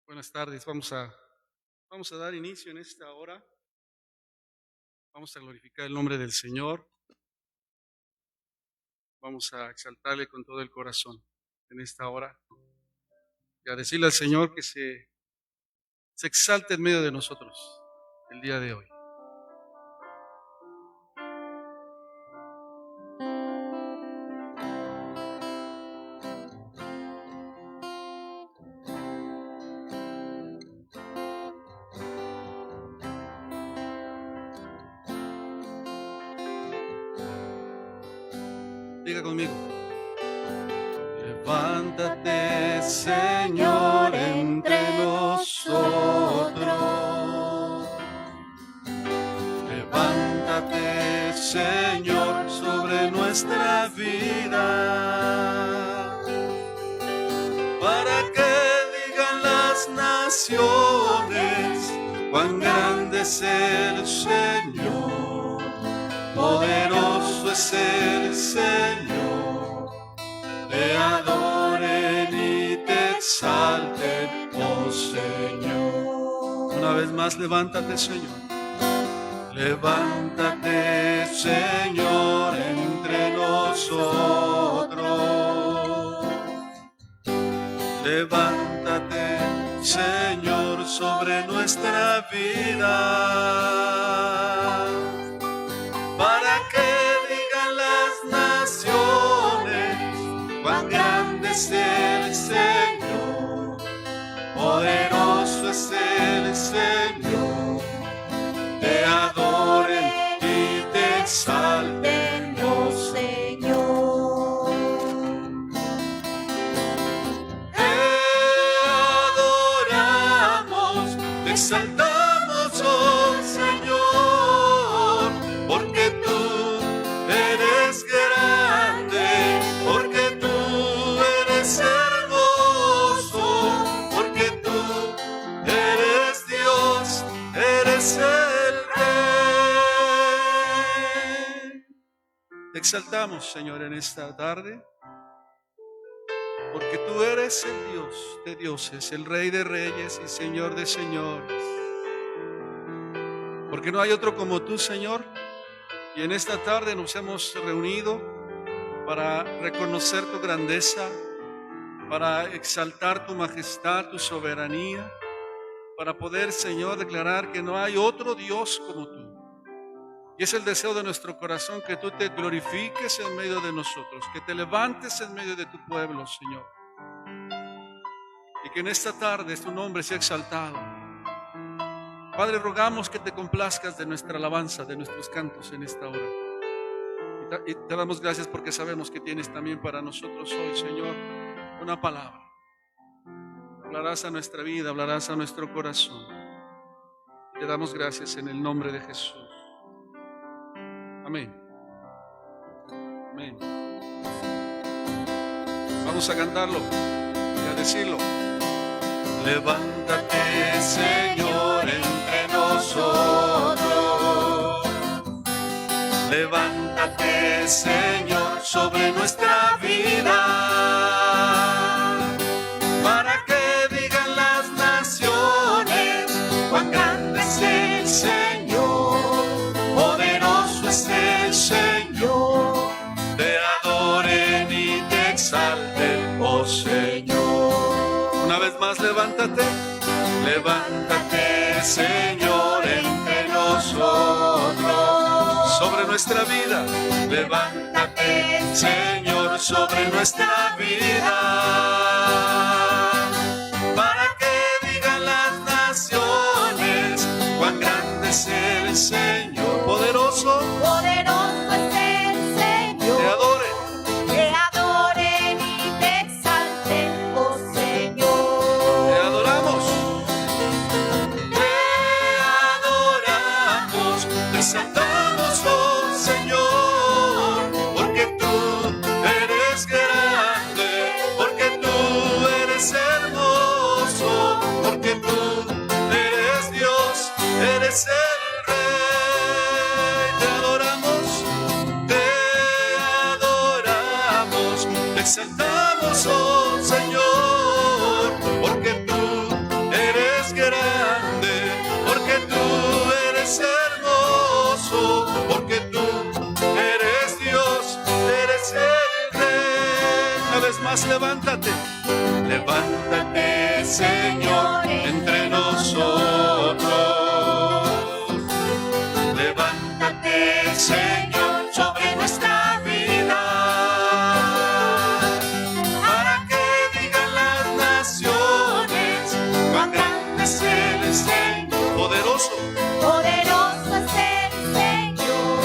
Buenas tardes, vamos a dar inicio en esta hora. Vamos a glorificar el nombre del Señor. Vamos a exaltarle con todo el corazón en esta hora. Y a decirle al Señor que se exalte en medio de nosotros el día de hoy. Diga conmigo. Levántate, Señor, entre nosotros. Levántate, Señor, sobre nuestra vida, para que digan las naciones cuán grande es el Señor, poderoso es el Señor. Te adoren y te exalten, oh Señor. Una vez más, levántate, Señor. Levántate, Señor, entre nosotros. Levántate, Señor, sobre nuestra vida, para que digan las naciones cuán grande es el Señor, poderoso es el Señor. Te adoren y te exalten, oh Señor. Te adoramos, te exaltamos, oh Señor, porque tú eres grande, porque tú eres hermoso, porque tú eres Dios, eres el Rey. Te exaltamos, Señor, en esta tarde, porque tú eres el Dios de dioses, el Rey de reyes y Señor de señores. Porque no hay otro como tú, Señor. Y en esta tarde nos hemos reunido para reconocer tu grandeza, para exaltar tu majestad, tu soberanía, para poder, Señor, declarar que no hay otro Dios como tú. Y es el deseo de nuestro corazón que tú te glorifiques en medio de nosotros, que te levantes en medio de tu pueblo, Señor. Y que en esta tarde tu nombre sea exaltado. Padre, rogamos que te complazcas de nuestra alabanza, de nuestros cantos en esta hora. Y te damos gracias porque sabemos que tienes también para nosotros hoy, Señor, una palabra. Hablarás a nuestra vida, hablarás a nuestro corazón. Te damos gracias en el nombre de Jesús. Amén. Amén. Vamos a cantarlo y a decirlo. Levántate, Señor, entre nosotros. Levántate, Señor, sobre nuestra vida, para que digan las naciones cuán grande es el Señor, poderoso es el Señor. Te adoren y te exalten, oh Señor. Una vez más, levántate, levántate, Señor, entre nosotros, sobre nuestra vida. Levántate, Señor, sobre nuestra vida, para que digan las naciones cuán grande es el Señor, poderoso, Poderoso es el Señor. te adoren y te exalten, oh Señor. te adoramos, te exaltamos, oh Señor, porque tú eres grande, porque tú eres hermoso, porque tú eres Dios, eres el Rey. Te adoramos, te exaltamos, oh Señor, porque tú eres hermoso, porque tú eres Dios, eres el Rey. Una vez más, levántate, levántate, Señor, entre nosotros. Levántate, Señor, sobre nuestra vida, para que digan las naciones cuán grande es el Señor. Poderoso, Poderoso es el Señor.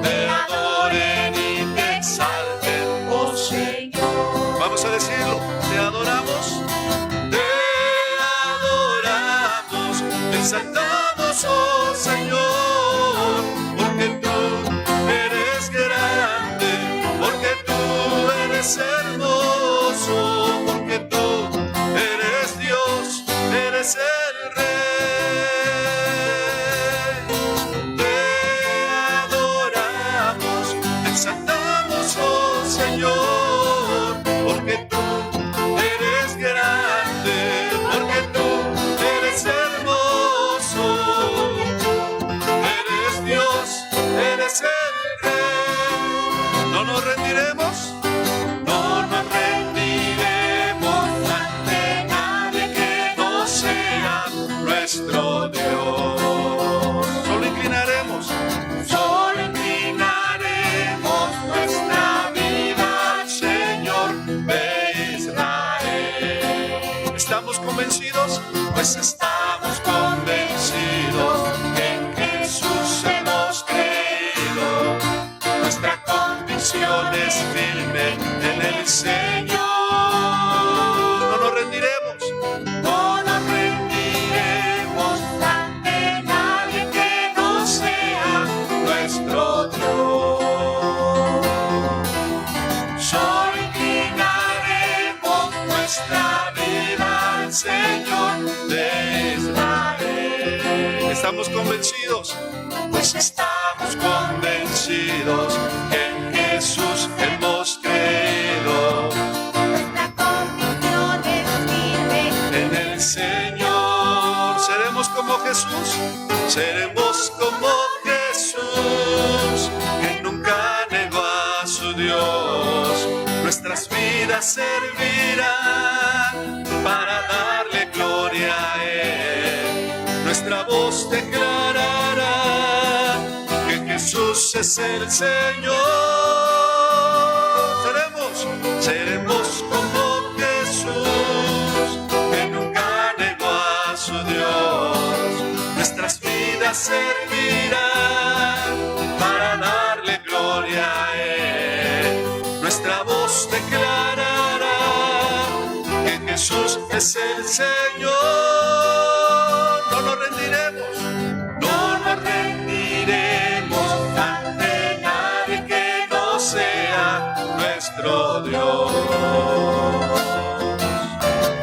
te adoren y te exalten, oh Señor. Vamos a decirlo, te adoramos, te exaltamos, oh Señor, porque tú eres grande, porque tú eres hermoso, porque tú eres Dios, eres el Rey. Te adoramos, te exaltamos, oh Señor, porque tú eres grande, porque tú eres hermoso, eres Dios, eres el Rey. No nos rendiremos, no nos rendiremos ante nadie que no sea nuestro Dios. Solo inclinaremos nuestra vida al Señor de Israel. ¿Estamos convencidos? Pues estamos convencidos que en Jesús hemos creído. Nuestra convicción es firme en el Señor. No nos rendiremos, no nos rendiremos ante nadie que no sea nuestro Dios. Solo inclinaremos nuestra vida al Señor de Israel. ¿Estamos convencidos? Pues estamos convencidos que en Jesús hemos creído. Nuestra convicción es firme. En el Señor seremos como Jesús, seremos como Jesús, que nunca negó a su Dios. Nuestras vidas servirán para darle gloria a Él. Nuestra voz declarará que Jesús es el Señor. Seremos como Jesús, que nunca negó a su Dios. Nuestras vidas servirán para darle gloria a Él. Nuestra voz declarará que Jesús es el Señor. No nos rendiremos, no nos rendiremos ante nadie que no sea nuestro Dios.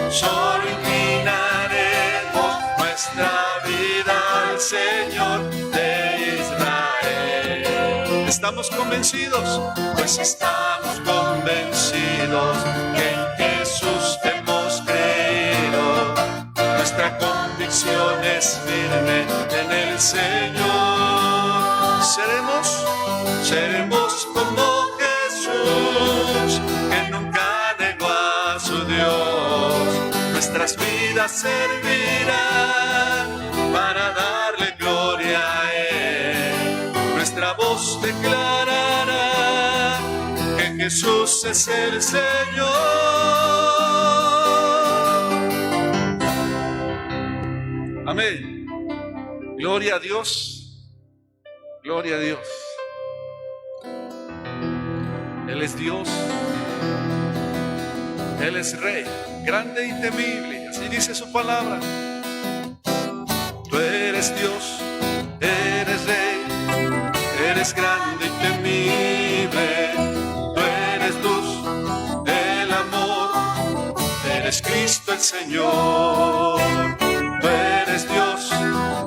Solo inclinaremos nuestra vida al Señor de Israel. ¿Estamos convencidos? Pues estamos convencidos que en Jesús hemos creído. Nuestra convicción es firme en el Señor. Seremos como Jesús, que nunca negó a su Dios. Nuestras vidas servirán para darle gloria a Él. Nuestra voz declarará que Jesús es el Señor. Amén. Gloria a Dios. Gloria a Dios. Él es Dios. Él es Rey, grande y temible. Así dice su palabra. Tú eres Dios, eres Rey, eres grande y temible. Tú eres luz, el amor, eres Cristo el Señor. Tú eres Dios,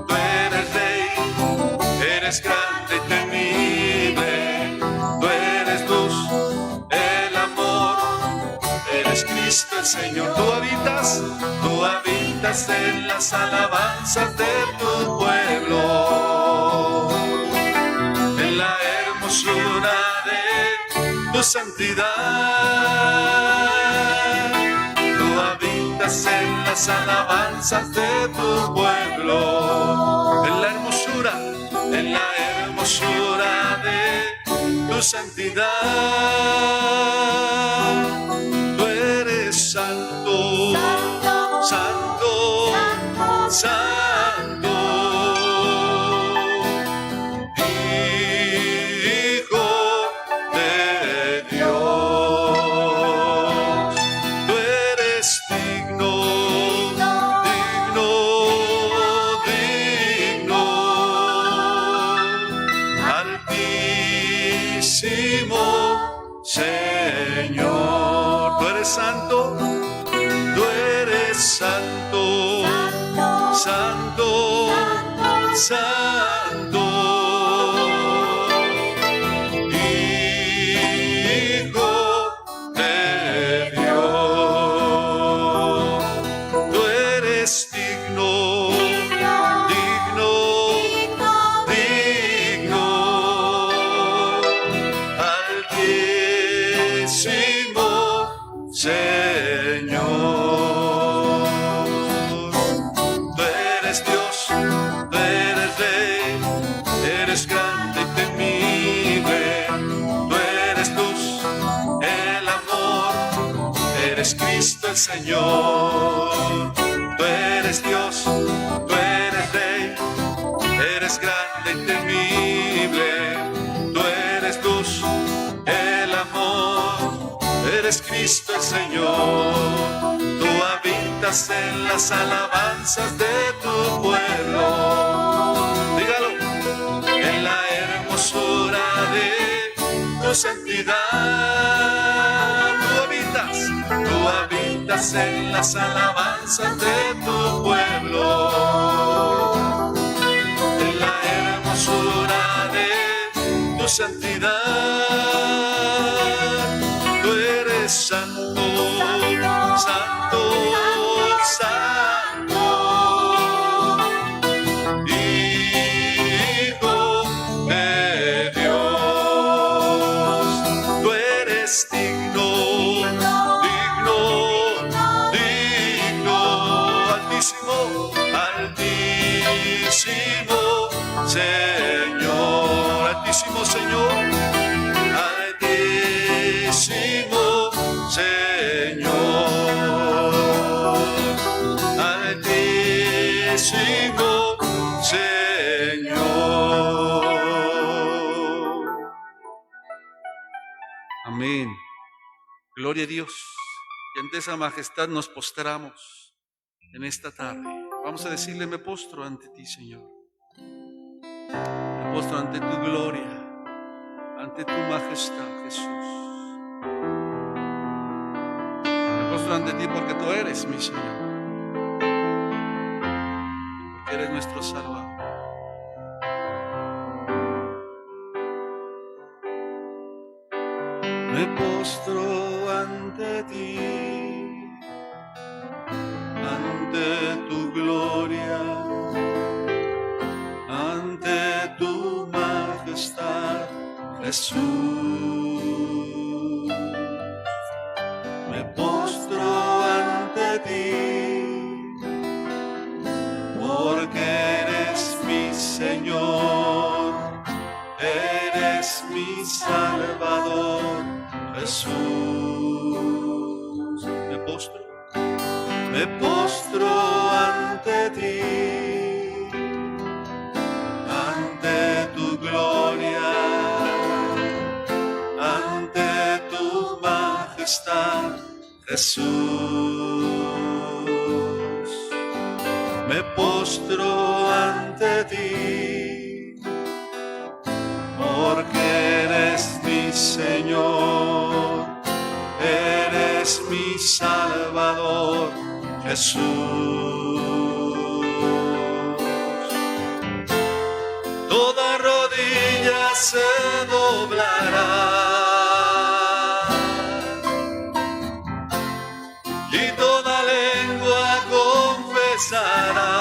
tú eres Rey, eres grande y temible. Tú eres luz, el amor, eres Cristo el Señor. Tú habitas en las alabanzas de tu pueblo. tu santidad. Tú habitas en las alabanzas de tu pueblo, en la hermosura de tu santidad. Tú eres santo, santo, santo, Hijo de Dios. Tú eres digno, digno, digno, altísimo Señor. Tú eres santo, tú eres santo, santo, santo, Hijo de Dios. Tú eres digno, digno, digno, altísimo Señor. Tú eres Dios, tú eres Rey, eres grande y temible. Tú eres luz, el amor, eres Cristo el Señor. Tú eres Dios, tú eres Rey, eres grande y temible. Tú eres luz, el amor, eres Cristo el Señor. Tú habitas en las alabanzas de tu pueblo. Dígalo, en la hermosura de tu santidad. Tú habitas en las alabanzas de tu pueblo, en la hermosura de tu santidad. Tú eres santo, santo, santo, Hijo de Dios. Tú eres digno, digno, digno, altísimo, altísimo Señor, altísimo Señor, altísimo Señor, altísimo Señor. Amén. Gloria a Dios. Y ante esa majestad nos postramos en esta tarde. Vamos a decirle: me postro ante ti, Señor. Me postro ante tu gloria, ante tu majestad, Jesús. Me postro ante ti porque tú eres mi Señor, porque eres nuestro Salvador. Me postro ante ti, ante tu gloria, ante tu majestad, Jesús. Me postro ante ti, porque eres mi Señor, eres mi Salvador, Jesús. Me postro ante ti, ante tu gloria, ante tu majestad, Jesús. Me postro ante ti, porque eres mi Señor, eres mi Salvador, Jesús. Toda rodilla se doblará y toda lengua confesará.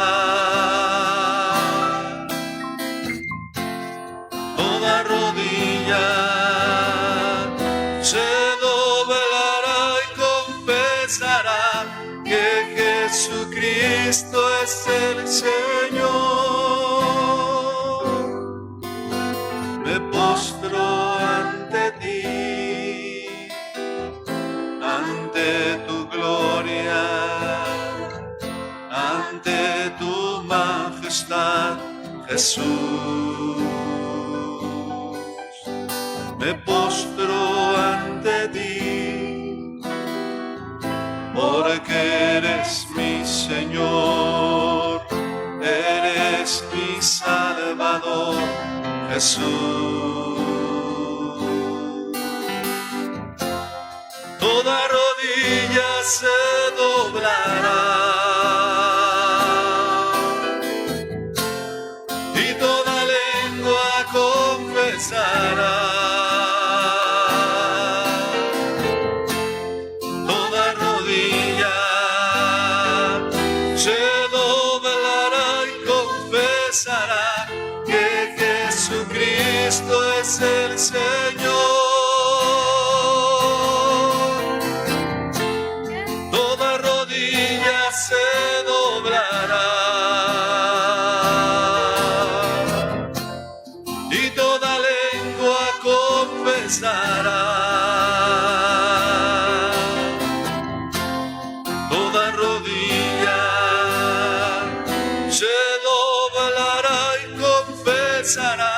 Toda rodilla se es el Señor. Me postro ante ti, ante tu gloria, ante tu majestad, Jesús. Me postro ante ti, porque eres mi Señor, eres mi Salvador, Jesús. Toda rodilla se doblará y toda lengua confesará. Toda rodilla se doblará y confesará que Jesucristo es el Señor. Toda rodilla se doblará y toda lengua confesará. Toda rodilla se doblará y confesará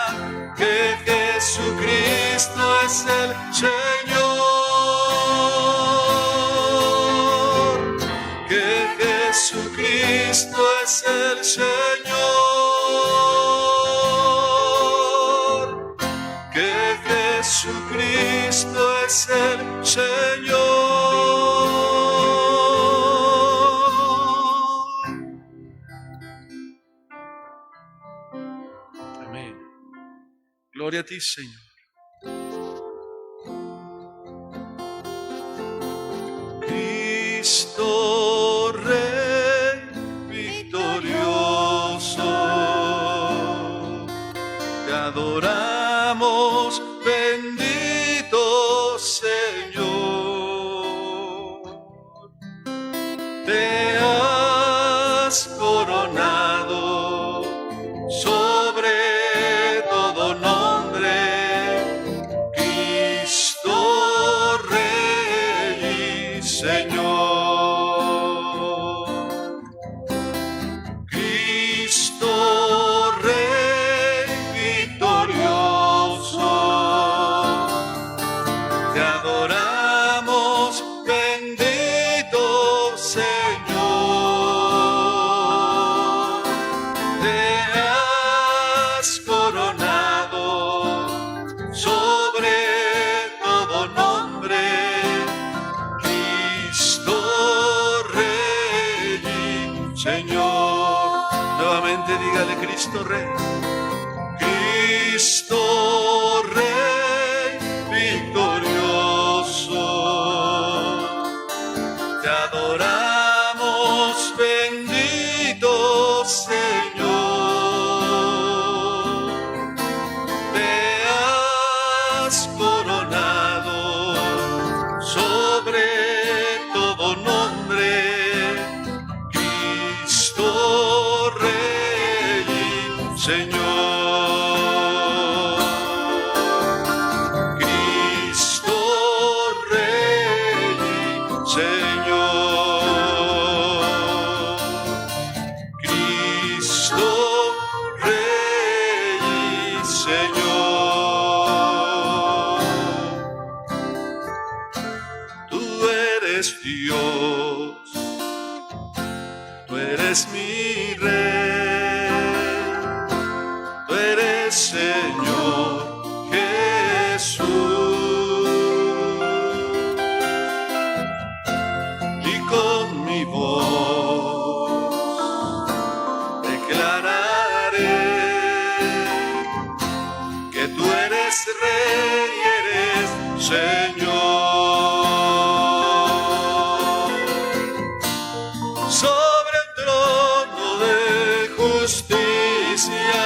que Jesucristo es el Señor, que Jesucristo es el Señor, que Jesucristo es el Señor. Amén. Gloria a ti, Señor. Cristo Rey victorioso, te adoramos, bendito Señor. Te has coronado sobre todo nombre, Cristo Rey y Señor. Cristo Rey victorioso, te adoramos, bendito Señor. Te has coronado sobre todo nombre, Cristo Rey y Señor. Nuevamente dígale: Cristo Rey, Cristo Rey victorioso, te adoramos, bendito Señor. Te has coronado sobre todo nombre, Cristo Rey y Señor. Cristo Rey y Señor. Cristo Rey y Señor. Tú eres Dios, tú eres mi Rey, tú eres Señor Jesús. Y con mi voz declararé que tú eres Rey y eres Señor. Sobre el trono de justicia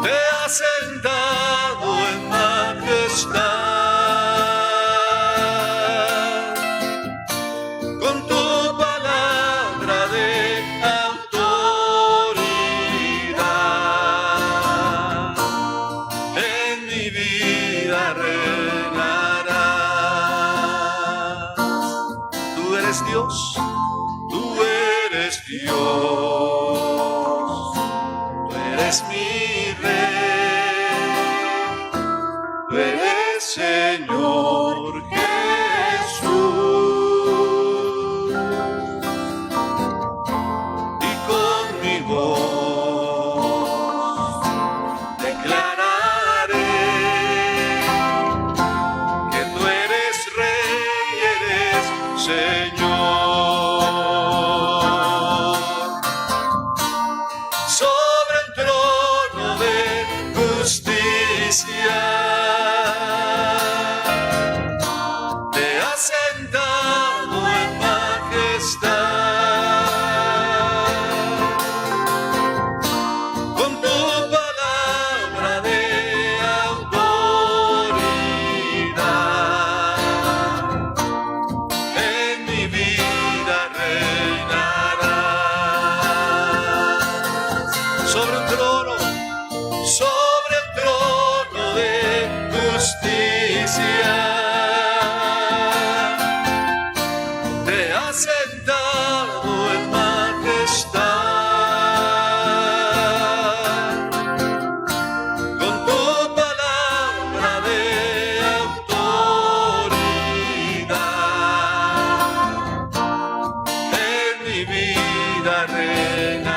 te has sentado en majestad. Con tu palabra eres mi Rey, tú eres Señor Jesús, y con mi voz declararé que tú eres Rey, eres Señor. Sobre el trono de justicia te has sentado en majestad. Con tu palabra de autoridad, en mi vida reinarás. Sobre el trono de justicia te has sentado en majestad. Con tu palabra de autoridad, en mi vida reinarás.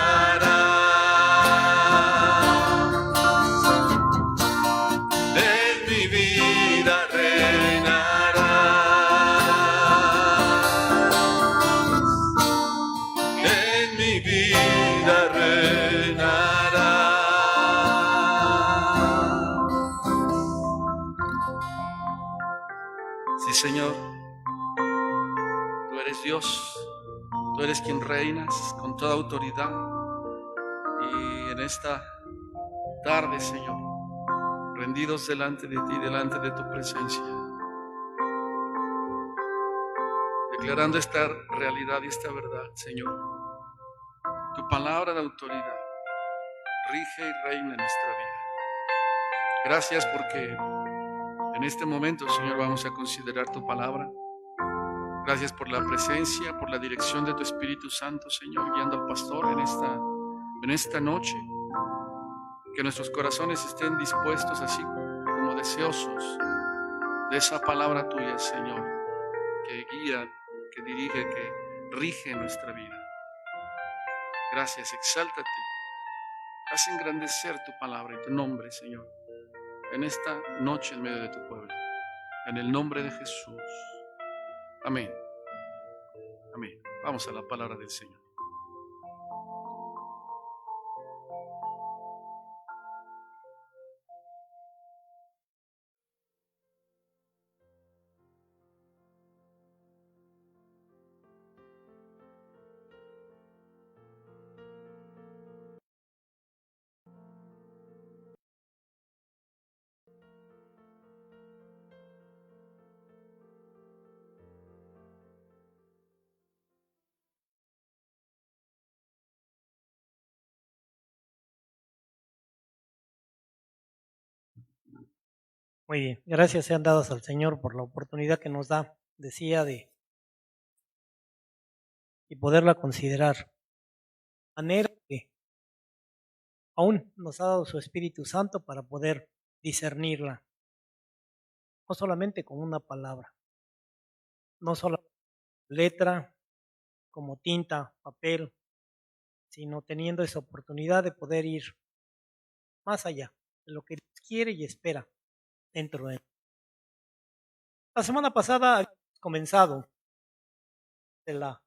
En mi vida reinarás. En mi vida reinarás. Sí, Señor, tú eres Dios, tú eres quien reinas con toda autoridad. Y en esta tarde, Señor, rendidos delante de ti, delante de tu presencia, declarando esta realidad y esta verdad, Señor. Tu palabra de autoridad rige y reina en nuestra vida. Gracias porque en este momento, Señor, vamos a considerar tu palabra. Gracias por la presencia, por la dirección de tu Espíritu Santo, Señor, guiando al pastor en esta noche. Que nuestros corazones estén dispuestos, así como deseosos de esa palabra tuya, Señor, que guía, que dirige, que rige nuestra vida. Gracias, exáltate. Haz engrandecer tu palabra y tu nombre, Señor, en esta noche en medio de tu pueblo. En el nombre de Jesús. Amén. Amén. Vamos a la palabra del Señor. Muy bien, gracias sean dadas al Señor por la oportunidad que nos da, decía, y poderla considerar. Manera que aún nos ha dado su Espíritu Santo para poder discernirla, no solamente con una palabra, no solo letra, como tinta, papel, sino teniendo esa oportunidad de poder ir más allá de lo que Dios quiere y espera dentro de él. La semana pasada habíamos comenzado de la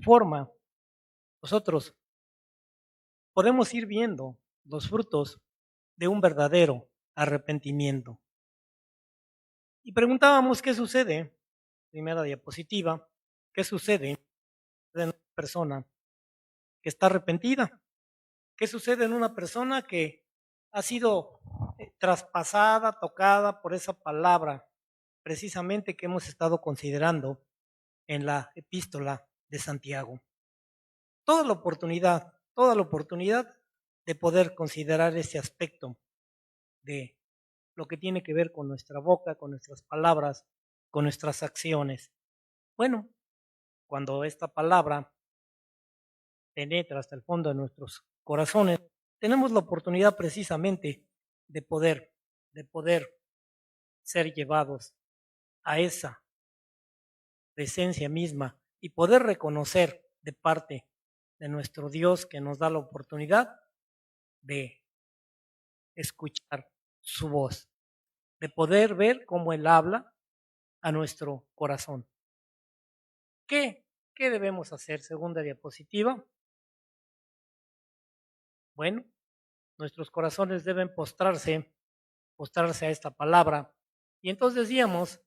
forma nosotros podemos ir viendo los frutos de un verdadero arrepentimiento. Y preguntábamos qué sucede, primera diapositiva, qué sucede en una persona que está arrepentida, qué sucede en una persona que ha sido traspasada, tocada por esa palabra precisamente que hemos estado considerando en la epístola de Santiago. Toda la oportunidad de poder considerar ese aspecto de lo que tiene que ver con nuestra boca, con nuestras palabras, con nuestras acciones. Bueno, cuando esta palabra penetra hasta el fondo de nuestros corazones, tenemos la oportunidad precisamente de poder ser llevados a esa presencia misma y poder reconocer de parte de nuestro Dios que nos da la oportunidad de escuchar su voz, de poder ver cómo Él habla a nuestro corazón. ¿Qué debemos hacer? Segunda diapositiva. Bueno, nuestros corazones deben postrarse a esta palabra. Y entonces decíamos,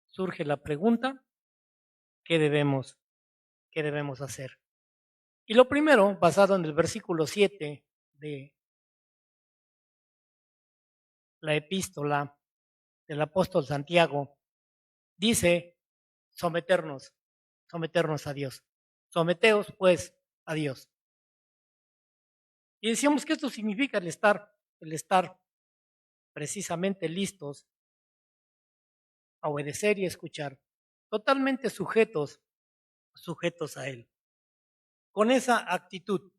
surge la pregunta, ¿qué debemos hacer? Y lo primero, basado en el versículo 7 de la epístola del apóstol Santiago, dice someternos a Dios. Someteos pues a Dios. Y decíamos que esto significa el estar precisamente listos a obedecer y escuchar, totalmente sujetos a Él. Con esa actitud,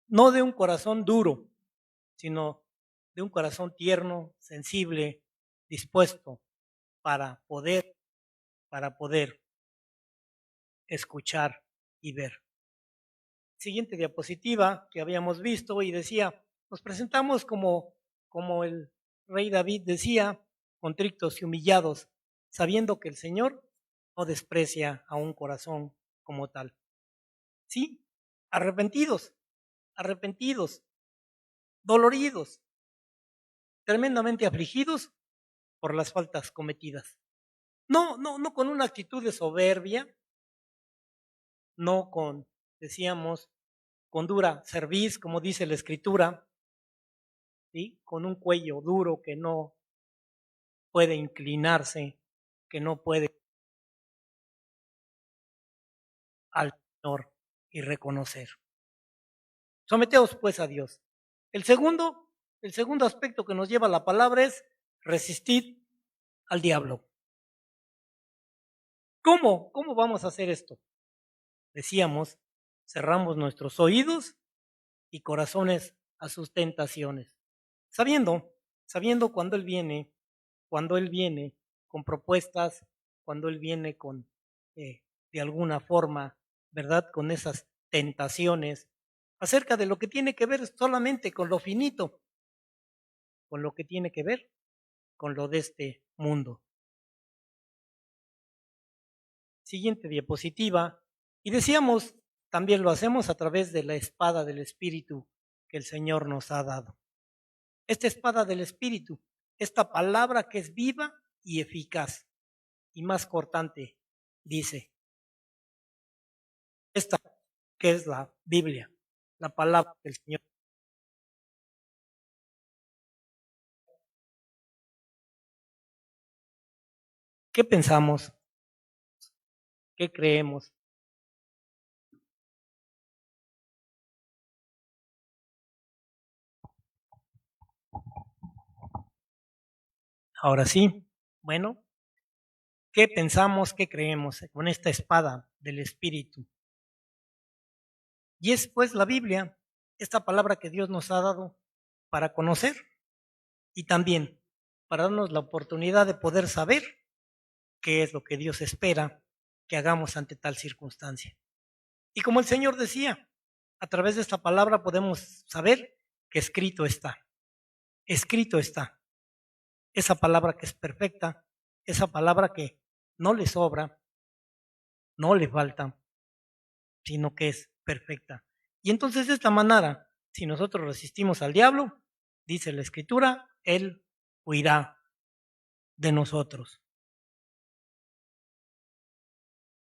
no de un corazón duro, sino de un corazón tierno, sensible, dispuesto para poder escuchar y ver. Siguiente diapositiva que habíamos visto y decía, nos presentamos como el rey David decía, contritos y humillados, sabiendo que el Señor no desprecia a un corazón como tal. Sí, arrepentidos, doloridos, tremendamente afligidos por las faltas cometidas. No con una actitud de soberbia, no con, decíamos, con dura cerviz, como dice la Escritura, ¿sí? Con un cuello duro que no puede inclinarse, que no puede al Señor y reconocer. Someteos pues a Dios. El segundo aspecto que nos lleva a la palabra es resistir al diablo. ¿Cómo vamos a hacer esto? Decíamos, cerramos nuestros oídos y corazones a sus tentaciones, sabiendo cuando Él viene con propuestas, cuando Él viene con, de alguna forma, ¿verdad? Con esas tentaciones acerca de lo que tiene que ver solamente con lo finito, con lo que tiene que ver con lo de este mundo. Siguiente diapositiva. Y decíamos, también lo hacemos a través de la espada del Espíritu que el Señor nos ha dado. Esta espada del Espíritu, esta palabra que es viva y eficaz y más cortante, dice, esta que es la Biblia, la palabra del Señor. ¿Qué pensamos? ¿Qué creemos? Ahora sí, bueno, ¿qué pensamos, qué creemos con esta espada del Espíritu? Y es pues la Biblia, esta palabra que Dios nos ha dado para conocer y también para darnos la oportunidad de poder saber qué es lo que Dios espera que hagamos ante tal circunstancia. Y como el Señor decía, a través de esta palabra podemos saber que escrito está. Esa palabra que es perfecta, esa palabra que no le sobra, no le falta, sino que es perfecta. Y entonces de esta manera, si nosotros resistimos al diablo, dice la Escritura, Él huirá de nosotros.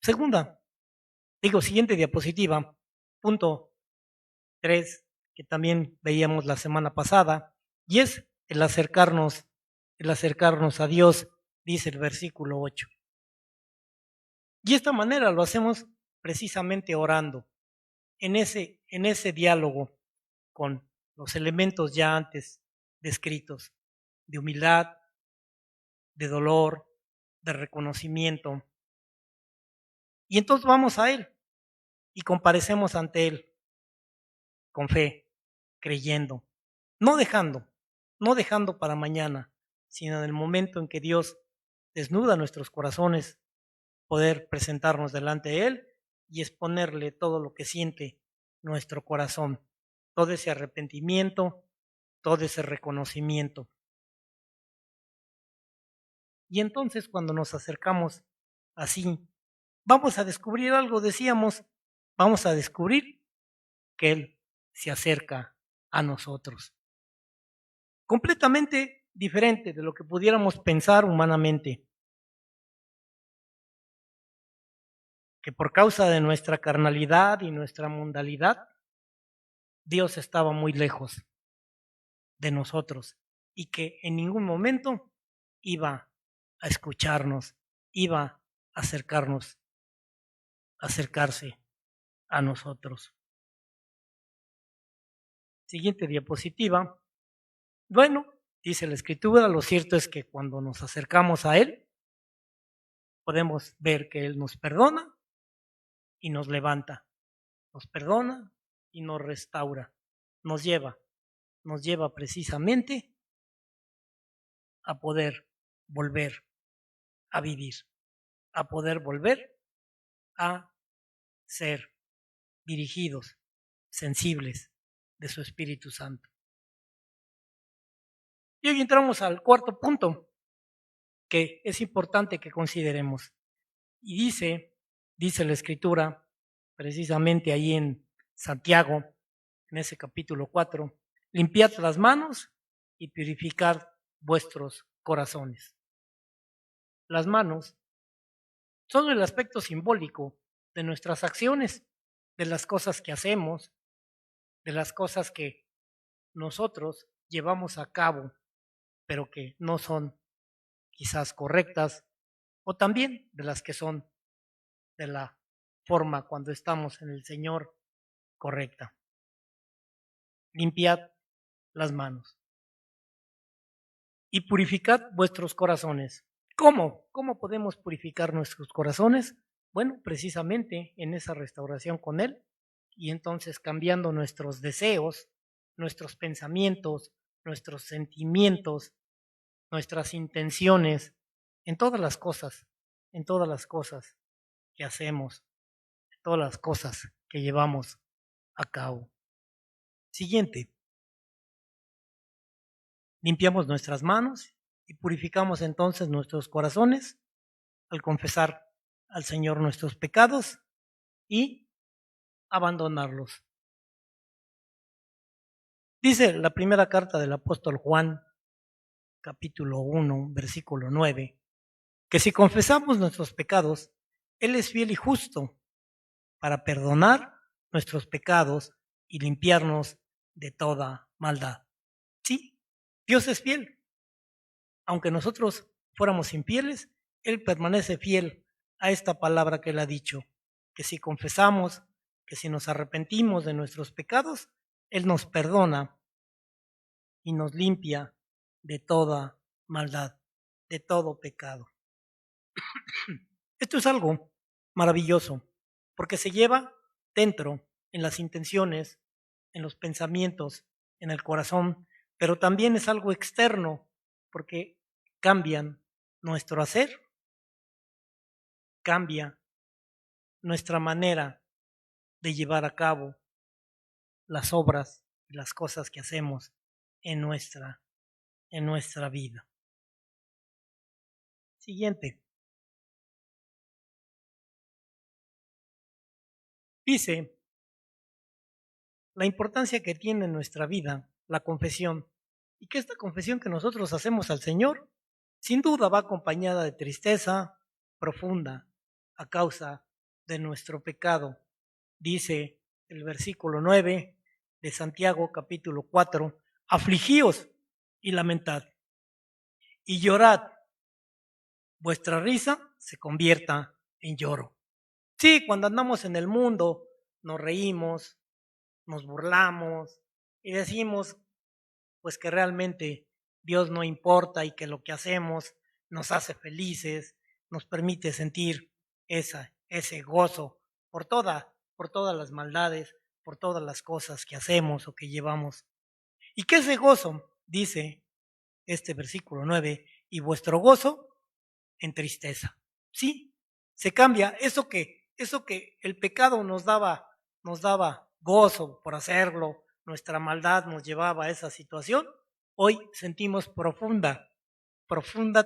Siguiente diapositiva, punto 3, que también veíamos la semana pasada, y es el acercarnos a Dios, dice el versículo 8. Y de esta manera lo hacemos precisamente orando, en ese diálogo con los elementos ya antes descritos, de humildad, de dolor, de reconocimiento. Y entonces vamos a Él y comparecemos ante Él con fe, creyendo, no dejando para mañana, sino en el momento en que Dios desnuda nuestros corazones, poder presentarnos delante de Él y exponerle todo lo que siente nuestro corazón, todo ese arrepentimiento, todo ese reconocimiento. Y entonces cuando nos acercamos así, vamos a descubrir algo, decíamos, vamos a descubrir que Él se acerca a nosotros. Completamente diferente de lo que pudiéramos pensar humanamente. Que por causa de nuestra carnalidad y nuestra mundalidad, Dios estaba muy lejos de nosotros y que en ningún momento iba a escucharnos, iba a acercarse a nosotros. Siguiente diapositiva. Bueno, dice la Escritura, lo cierto es que cuando nos acercamos a Él, podemos ver que Él nos perdona y nos levanta, nos perdona y nos restaura, nos lleva precisamente a poder volver a vivir, a poder volver a ser dirigidos, sensibles de su Espíritu Santo. Y hoy entramos al cuarto punto que es importante que consideremos. Y dice la Escritura, precisamente ahí en Santiago, en ese capítulo 4, limpiad las manos y purificad vuestros corazones. Las manos son el aspecto simbólico de nuestras acciones, de las cosas que hacemos, de las cosas que nosotros llevamos a cabo, pero que no son quizás correctas, o también de las que son de la forma cuando estamos en el Señor correcta. Limpiad las manos y purificad vuestros corazones. ¿Cómo? ¿Cómo podemos purificar nuestros corazones? Bueno, precisamente en esa restauración con Él y entonces cambiando nuestros deseos, nuestros pensamientos, nuestros sentimientos, nuestras intenciones, en todas las cosas que hacemos, en todas las cosas que llevamos a cabo. Siguiente. Limpiamos nuestras manos y purificamos entonces nuestros corazones al confesar al Señor nuestros pecados y abandonarlos. Dice la primera carta del apóstol Juan, capítulo 1, versículo 9, que si confesamos nuestros pecados, Él es fiel y justo para perdonar nuestros pecados y limpiarnos de toda maldad. Sí, Dios es fiel. Aunque nosotros fuéramos infieles, Él permanece fiel a esta palabra que Él ha dicho, que si confesamos, que si nos arrepentimos de nuestros pecados, Él nos perdona y nos limpia de toda maldad, de todo pecado. Esto es algo maravilloso, porque se lleva dentro, en las intenciones, en los pensamientos, en el corazón, pero también es algo externo, porque cambian nuestro hacer, cambia nuestra manera de llevar a cabo las obras y las cosas que hacemos en nuestra vida. Siguiente. Dice la importancia que tiene en nuestra vida la confesión y que esta confesión que nosotros hacemos al Señor sin duda va acompañada de tristeza profunda a causa de nuestro pecado. Dice el versículo 9 de Santiago capítulo 4, afligíos y lamentad y llorad, vuestra risa se convierta en lloro. Sí, cuando andamos en el mundo nos reímos, nos burlamos y decimos pues que realmente Dios no importa y que lo que hacemos nos hace felices, nos permite sentir ese gozo por toda por todas las maldades, por todas las cosas que hacemos o que llevamos. ¿Y qué es ese gozo? Dice este versículo 9, y vuestro gozo en tristeza. Sí, se cambia eso que el pecado nos daba gozo por hacerlo, nuestra maldad nos llevaba a esa situación. Hoy sentimos profunda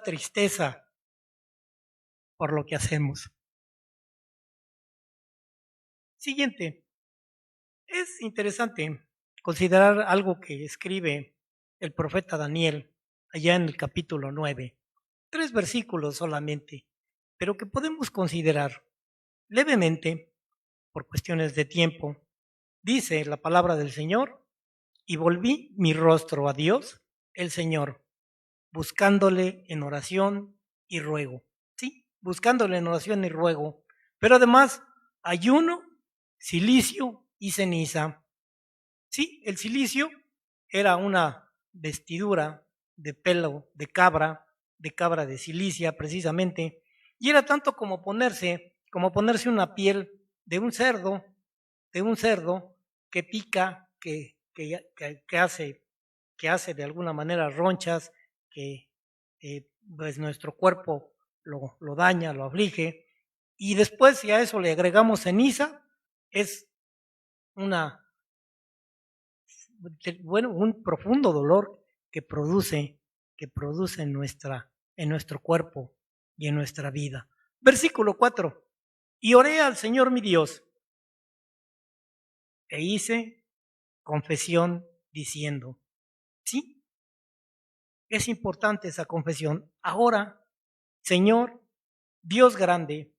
tristeza por lo que hacemos. Siguiente, es interesante considerar algo que escribe el profeta Daniel allá en el capítulo 9, 3 versículos solamente, pero que podemos considerar levemente por cuestiones de tiempo. Dice la palabra del Señor, y volví mi rostro a Dios, el Señor, buscándole en oración y ruego. Sí, buscándole en oración y ruego, pero además ayuno, cilicio y ceniza. Sí, el cilicio era una vestidura de pelo de cabra de cilicia precisamente, y era tanto como ponerse una piel de un cerdo que pica, que hace de alguna manera ronchas, que pues nuestro cuerpo lo daña, lo aflige, y después si a eso le agregamos ceniza, es un profundo dolor que produce en nuestro cuerpo y en nuestra vida. Versículo 4. Y oré al Señor mi Dios e hice confesión diciendo, sí, es importante esa confesión. Ahora, Señor, Dios grande,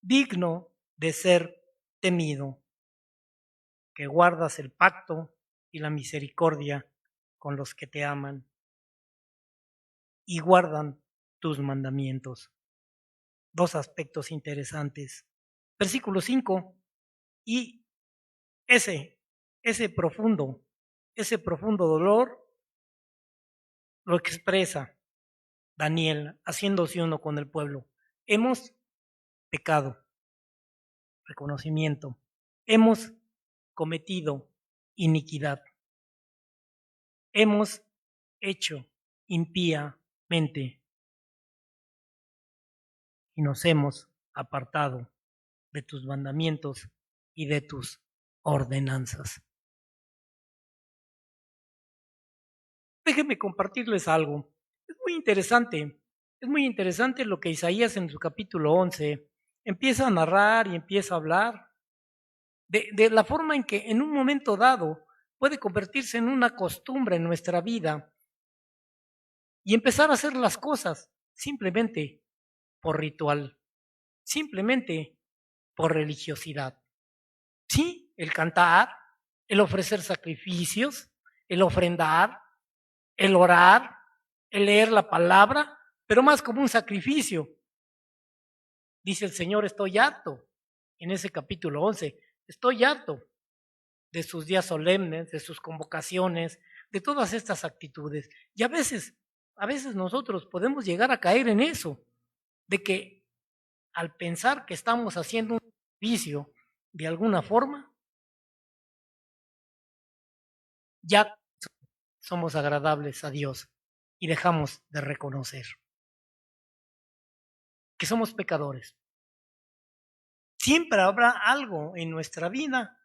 digno de ser temido, que guardas el pacto y la misericordia con los que te aman y guardan tus mandamientos. Dos aspectos interesantes. Versículo 5. Y ese profundo dolor lo expresa Daniel haciéndose uno con el pueblo. Hemos pecado, reconocimiento. Hemos cometido iniquidad. Hemos hecho impíamente y nos hemos apartado de tus mandamientos y de tus ordenanzas. Déjenme compartirles algo. Es muy interesante lo que Isaías en su capítulo 11 empieza a narrar y empieza a hablar de la forma en que en un momento dado puede convertirse en una costumbre en nuestra vida y empezar a hacer las cosas simplemente por ritual, simplemente por religiosidad. Sí, el cantar, el ofrecer sacrificios, el ofrendar, el orar, el leer la palabra, pero más como un sacrificio. Dice el Señor, estoy harto, en ese capítulo 11, estoy harto de sus días solemnes, de sus convocaciones, de todas estas actitudes. Y a veces nosotros podemos llegar a caer en eso, de que al pensar que estamos haciendo un servicio de alguna forma, ya somos agradables a Dios y dejamos de reconocer que somos pecadores. Siempre habrá algo en nuestra vida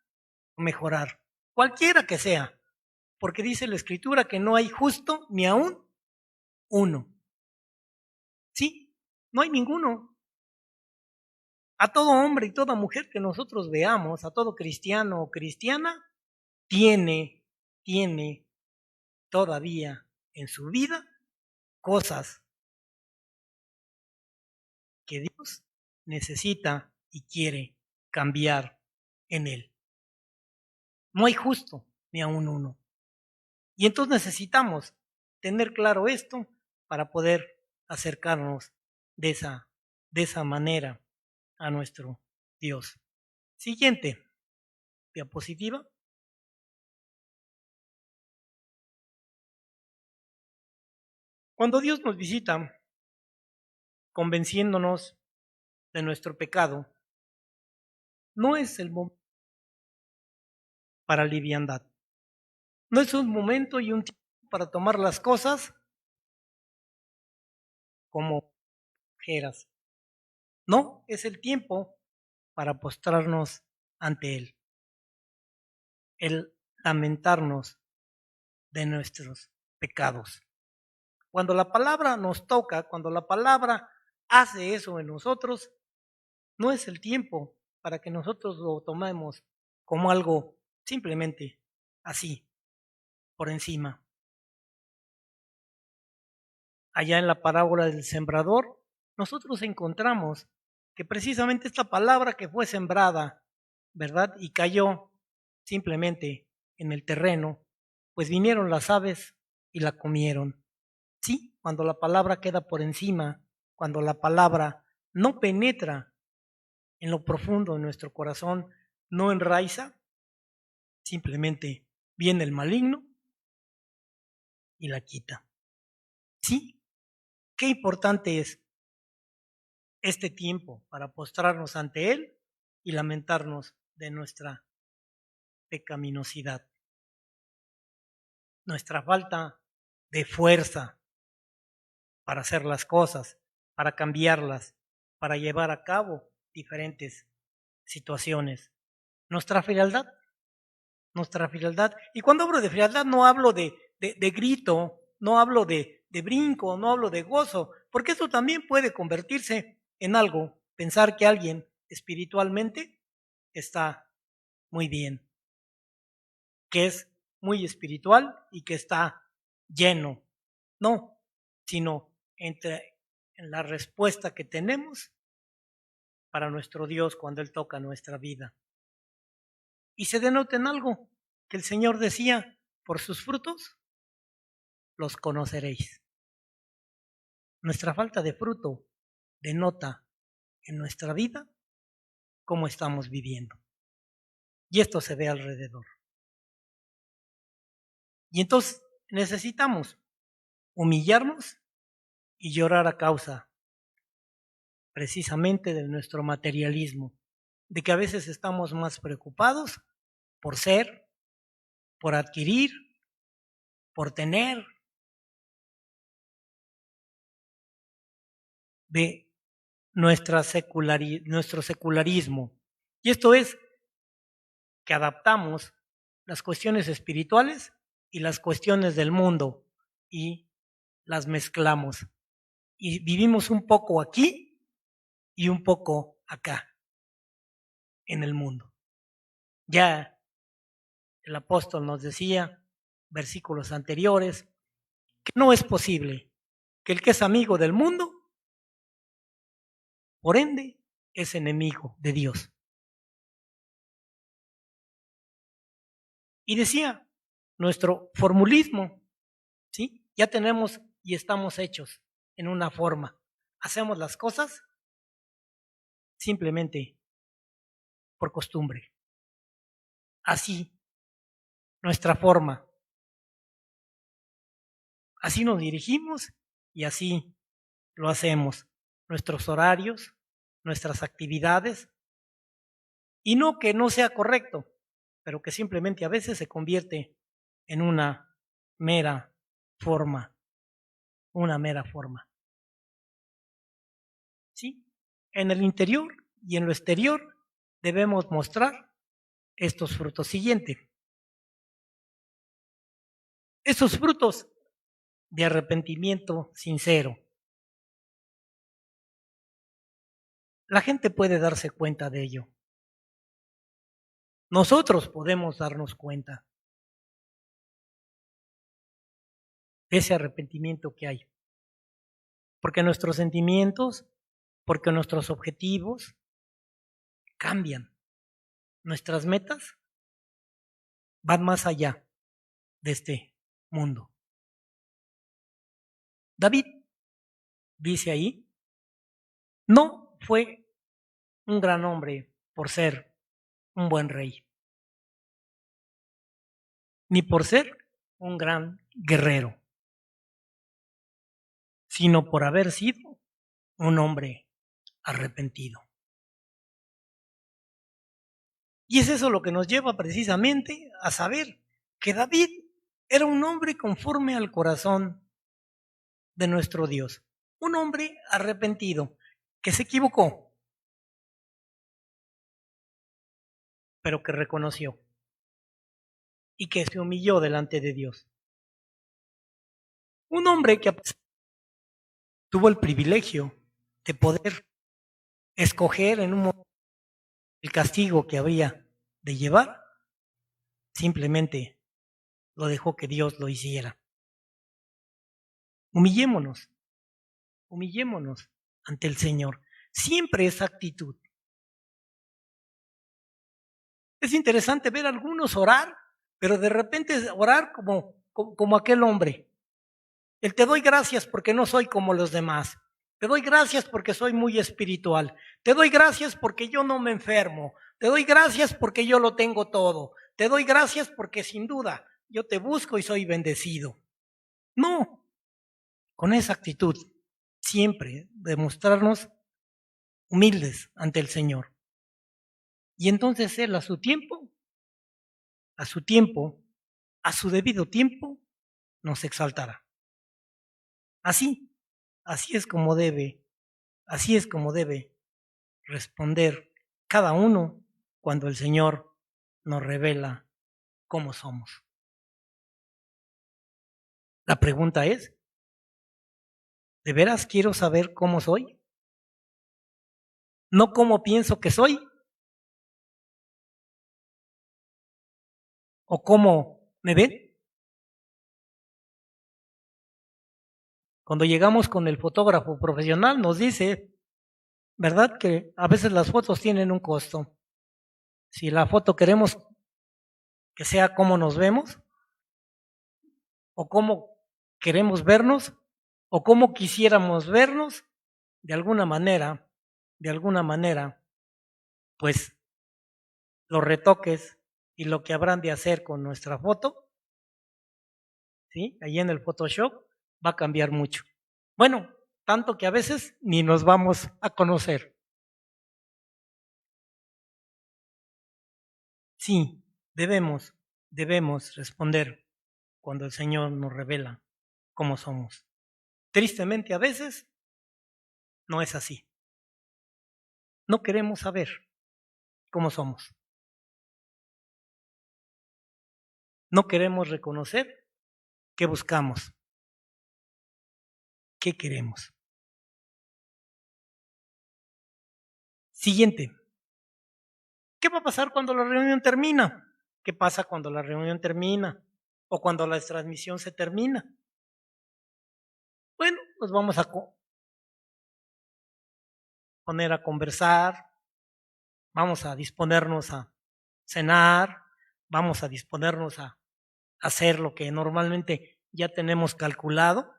mejorar, cualquiera que sea, porque dice la Escritura que no hay justo ni aún uno. Sí, no hay ninguno. A todo hombre y toda mujer que nosotros veamos, a todo cristiano o cristiana, tiene todavía en su vida cosas que Dios necesita y quiere cambiar en él. No hay justo ni aún uno. Y entonces necesitamos tener claro esto para poder acercarnos de esa manera a nuestro Dios. Siguiente diapositiva. Cuando Dios nos visita convenciéndonos de nuestro pecado, no es el momento para liviandad. No es un momento y un tiempo para tomar las cosas como quieras. No, es el tiempo para postrarnos ante Él, el lamentarnos de nuestros pecados. Cuando la palabra nos toca, cuando la palabra hace eso en nosotros, no es el tiempo para que nosotros lo tomemos como algo simplemente así, por encima. Allá en la parábola del sembrador, nosotros encontramos que precisamente esta palabra que fue sembrada, ¿verdad? Y cayó simplemente en el terreno, pues vinieron las aves y la comieron. Sí, cuando la palabra queda por encima, cuando la palabra no penetra en lo profundo de nuestro corazón, no enraiza, simplemente viene el maligno y la quita. Sí, qué importante es este tiempo para postrarnos ante Él y lamentarnos de nuestra pecaminosidad, nuestra falta de fuerza para hacer las cosas, para cambiarlas, para llevar a cabo diferentes situaciones. Nuestra frialdad, nuestra frialdad. Y cuando hablo de frialdad no hablo de grito, no hablo de brinco, no hablo de gozo, porque eso también puede convertirse en algo, pensar que alguien espiritualmente está muy bien, que es muy espiritual y que está lleno. No, sino en la respuesta que tenemos para nuestro Dios cuando Él toca nuestra vida. Y se denota en algo que el Señor decía, por sus frutos los conoceréis. Nuestra falta de fruto denota en nuestra vida cómo estamos viviendo. Y esto se ve alrededor. Y entonces necesitamos humillarnos y llorar a causa precisamente de nuestro materialismo, de que a veces estamos más preocupados por ser, por adquirir, por tener, de nuestro secularismo. Y esto es que adaptamos las cuestiones espirituales y las cuestiones del mundo y las mezclamos. Y vivimos un poco aquí y un poco acá, en el mundo. Ya el apóstol nos decía, versículos anteriores, que no es posible que el que es amigo del mundo, por ende, es enemigo de Dios. Y decía, nuestro formulismo, ¿sí? Ya tenemos y estamos hechos en una forma. Hacemos las cosas simplemente por costumbre. Así, nuestra forma. Así nos dirigimos y así lo hacemos. Nuestros horarios, nuestras actividades. Y no que no sea correcto, pero que simplemente a veces se convierte en una mera forma. Una mera forma. ¿Sí? En el interior y en lo exterior debemos mostrar estos frutos siguientes. Estos frutos de arrepentimiento sincero. La gente puede darse cuenta de ello. Nosotros podemos darnos cuenta de ese arrepentimiento que hay. Porque nuestros sentimientos, porque nuestros objetivos cambian. Nuestras metas van más allá de este mundo. David dice ahí, no fue un gran hombre por ser un buen rey, ni por ser un gran guerrero, sino por haber sido un hombre arrepentido. Y es eso lo que nos lleva precisamente a saber que David era un hombre conforme al corazón de nuestro Dios. Un hombre arrepentido, que se equivocó, pero que reconoció y que se humilló delante de Dios. Un hombre que tuvo el privilegio de poder escoger en un momento el castigo que habría de llevar, simplemente lo dejó que Dios lo hiciera. Humillémonos, humillémonos ante el Señor. Siempre esa actitud. Es interesante ver a algunos orar, pero de repente orar como aquel hombre. Te doy gracias porque no soy como los demás. Te doy gracias porque soy muy espiritual. Te doy gracias porque yo no me enfermo. Te doy gracias porque yo lo tengo todo. Te doy gracias porque sin duda yo te busco y soy bendecido. No, con esa actitud siempre demostrarnos humildes ante el Señor. Y entonces Él a su tiempo, a su debido tiempo, nos exaltará. Así es como debe responder cada uno cuando el Señor nos revela cómo somos. La pregunta es, ¿de veras quiero saber cómo soy? ¿No cómo pienso que soy? ¿O cómo me ven? Cuando llegamos con el fotógrafo profesional nos dice, ¿verdad? Que a veces las fotos tienen un costo. Si la foto queremos que sea como nos vemos, o cómo queremos vernos, o cómo quisiéramos vernos, de alguna manera, pues los retoques y lo que habrán de hacer con nuestra foto, ¿sí? Ahí en el Photoshop va a cambiar mucho. Bueno, tanto que a veces ni nos vamos a conocer. Sí, debemos responder cuando el Señor nos revela cómo somos. Tristemente a veces no es así. No queremos saber cómo somos. No queremos reconocer qué buscamos, qué queremos. Siguiente. ¿Qué va a pasar cuando la reunión termina? ¿Qué pasa cuando la reunión termina? ¿O cuando la transmisión se termina? Bueno, nos vamos a poner a conversar, vamos a disponernos a cenar, vamos a disponernos a hacer lo que normalmente ya tenemos calculado,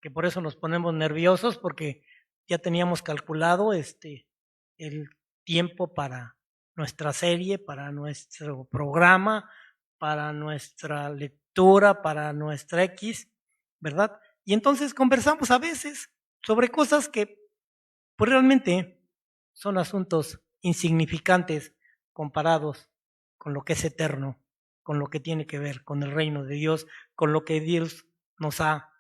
que por eso nos ponemos nerviosos porque ya teníamos calculado el tiempo para nuestra serie, para nuestro programa, para nuestra lectura, para nuestra X, ¿verdad? Y entonces conversamos a veces sobre cosas que pues realmente son asuntos insignificantes comparados con lo que es eterno, con lo que tiene que ver con el reino de Dios, con lo que Dios nos ha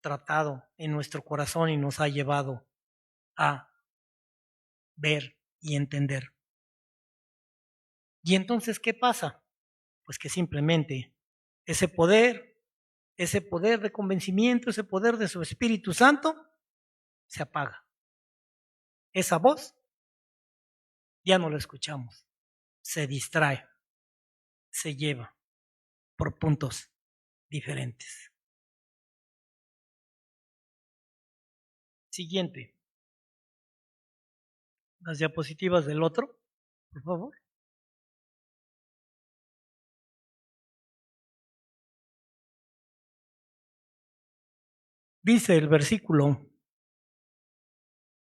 tratado en nuestro corazón y nos ha llevado a ver y entender. Y entonces, ¿qué pasa? Pues que simplemente ese poder de convencimiento, ese poder de su Espíritu Santo, se apaga. Esa voz ya no la escuchamos, se distrae, se lleva por puntos diferentes. Siguiente. Las diapositivas del otro, por favor. Dice el versículo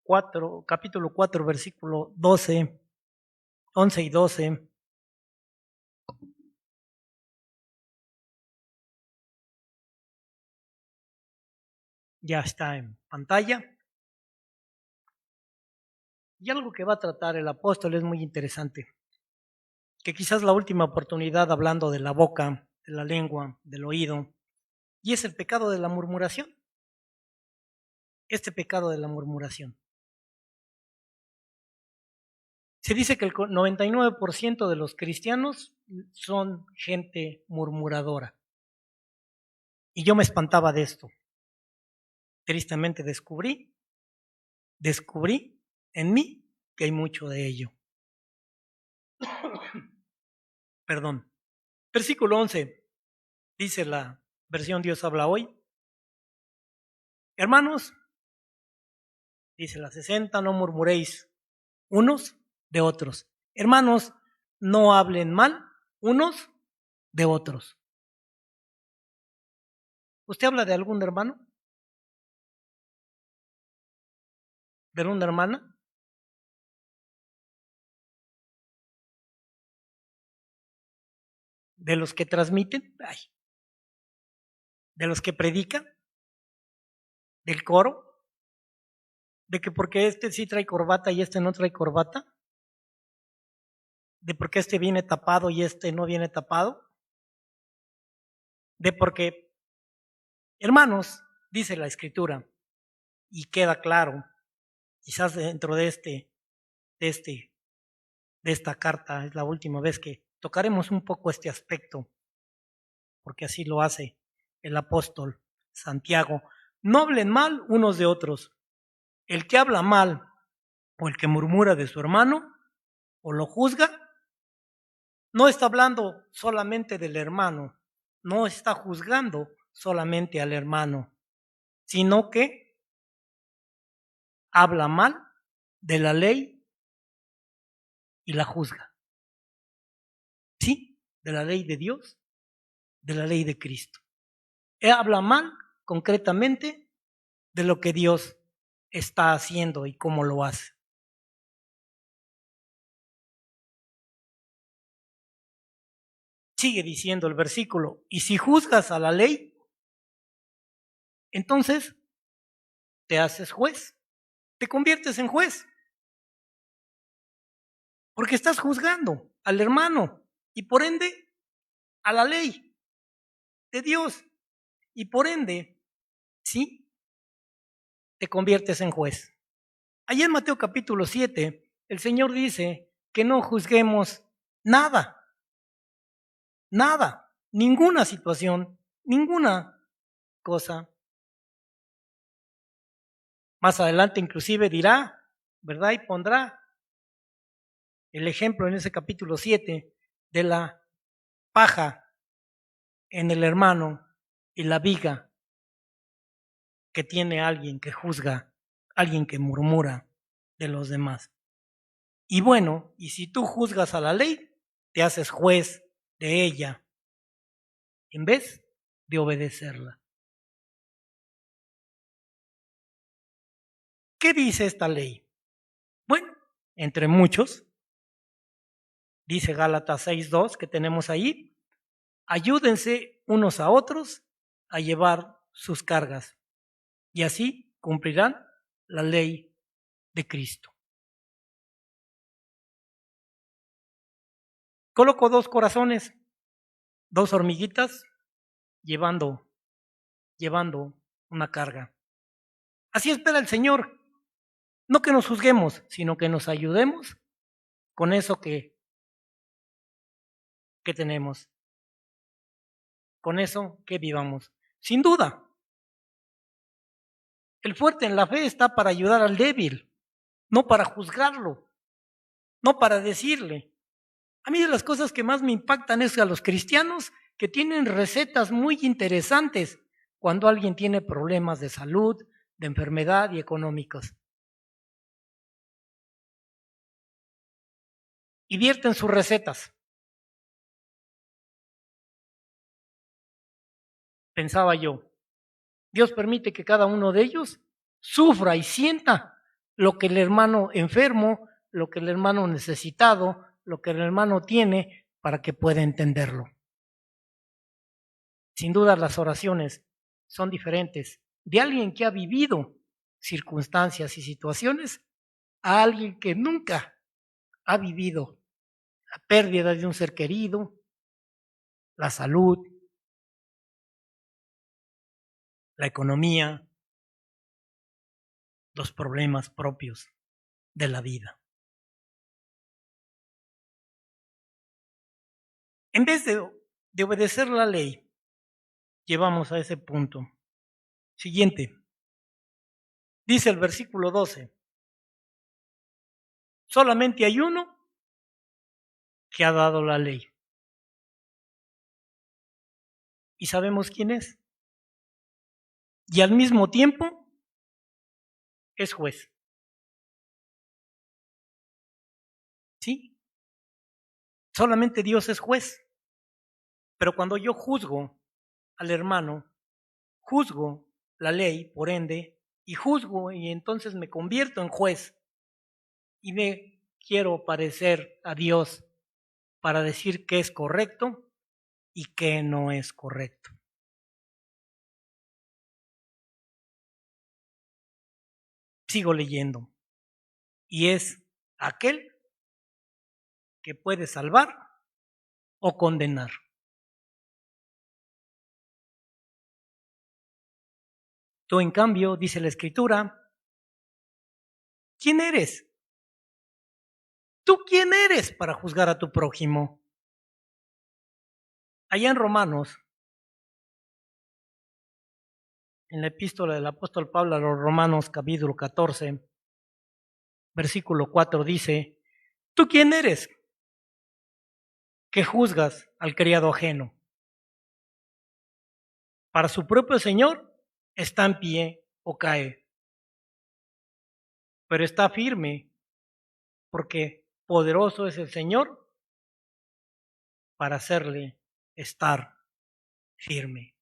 4, capítulo 4, versículo 12, 11 y 12. Ya está en pantalla. Y algo que va a tratar el apóstol es muy interesante. que quizás la última oportunidad hablando de la boca, de la lengua, del oído, y es el pecado de la murmuración. Este pecado de la murmuración. Se dice que el 99% de los cristianos son gente murmuradora. Y yo me espantaba de esto. Tristemente descubrí en mí que hay mucho de ello. Perdón. Versículo 11, dice la versión Dios habla hoy. Hermanos, dice la 60, no murmuréis unos de otros. Hermanos, no hablen mal unos de otros. ¿Usted habla de algún hermano? ¿De una hermana? ¿De los que transmiten? Ay. ¿De los que predican? ¿Del coro? ¿De que porque este sí trae corbata y este no trae corbata? ¿De por qué este viene tapado y este no viene tapado? De porque, hermanos, dice la Escritura, y queda claro, quizás dentro de esta carta, es la última vez que tocaremos un poco este aspecto, porque así lo hace el apóstol Santiago. No hablen mal unos de otros. El que habla mal o el que murmura de su hermano o lo juzga, no está hablando solamente del hermano, no está juzgando solamente al hermano, sino que habla mal de la ley y la juzga. Sí, de la ley de Dios, de la ley de Cristo. Él habla mal concretamente de lo que Dios está haciendo y cómo lo hace. Sigue diciendo el versículo, y si juzgas a la ley, entonces te haces juez, te conviertes en juez, porque estás juzgando al hermano y por ende a la ley de Dios y por ende, sí, te conviertes en juez. Allá en Mateo capítulo 7, el Señor dice que no juzguemos nada, ninguna situación, ninguna cosa. Más adelante inclusive dirá, ¿verdad? Y pondrá el ejemplo en ese capítulo 7 de la paja en el hermano y la viga que tiene alguien que juzga, alguien que murmura de los demás. Y bueno, y si tú juzgas a la ley, te haces juez de ella en vez de obedecerla. ¿Qué dice esta ley? Bueno, entre muchos, dice Gálatas 6:2 que tenemos ahí, ayúdense unos a otros a llevar sus cargas y así cumplirán la ley de Cristo. Coloco 2 corazones, 2 hormiguitas llevando una carga. Así espera el Señor. No que nos juzguemos, sino que nos ayudemos con eso que tenemos, con eso que vivamos. Sin duda, el fuerte en la fe está para ayudar al débil, no para juzgarlo, no para decirle. A mí de las cosas que más me impactan es a los cristianos que tienen recetas muy interesantes cuando alguien tiene problemas de salud, de enfermedad y económicos. Y vierten sus recetas. Pensaba yo, Dios permite que cada uno de ellos sufra y sienta lo que el hermano enfermo, lo que el hermano necesitado, lo que el hermano tiene para que pueda entenderlo. Sin duda las oraciones son diferentes de alguien que ha vivido circunstancias y situaciones a alguien que nunca ha vivido la pérdida de un ser querido, la salud, la economía, los problemas propios de la vida. En vez de obedecer la ley, llevamos a ese punto. Siguiente. Dice el versículo 12. Solamente hay uno que ha dado la ley. ¿Y sabemos quién es? Y al mismo tiempo es juez. ¿Sí? Solamente Dios es juez. Pero cuando yo juzgo al hermano, juzgo la ley, por ende, y juzgo y entonces me convierto en juez y me quiero parecer a Dios para decir qué es correcto y qué no es correcto. Sigo leyendo. Y es aquel que puede salvar o condenar. Tú, en cambio, dice la Escritura, ¿quién eres? ¿Tú quién eres para juzgar a tu prójimo? Allá en Romanos, en la epístola del apóstol Pablo a los Romanos, capítulo 14, versículo 4, dice, ¿tú quién eres que juzgas al criado ajeno? Para su propio Señor está en pie o cae, pero está firme, porque poderoso es el Señor para hacerle estar firme.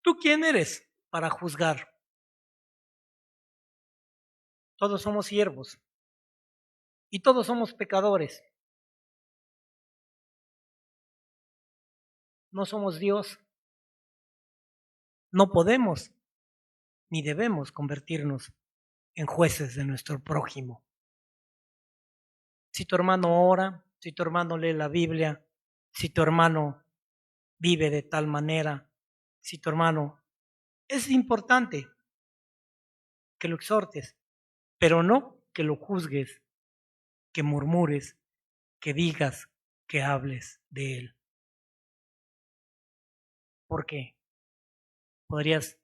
¿Tú quién eres para juzgar? Todos somos siervos y todos somos pecadores. No somos Dios. No podemos ni debemos convertirnos en jueces de nuestro prójimo. Si tu hermano ora, si tu hermano lee la Biblia, si tu hermano vive de tal manera, si tu hermano... Es importante que lo exhortes, pero no que lo juzgues, que murmures, que digas, que hables de él. Porque podrías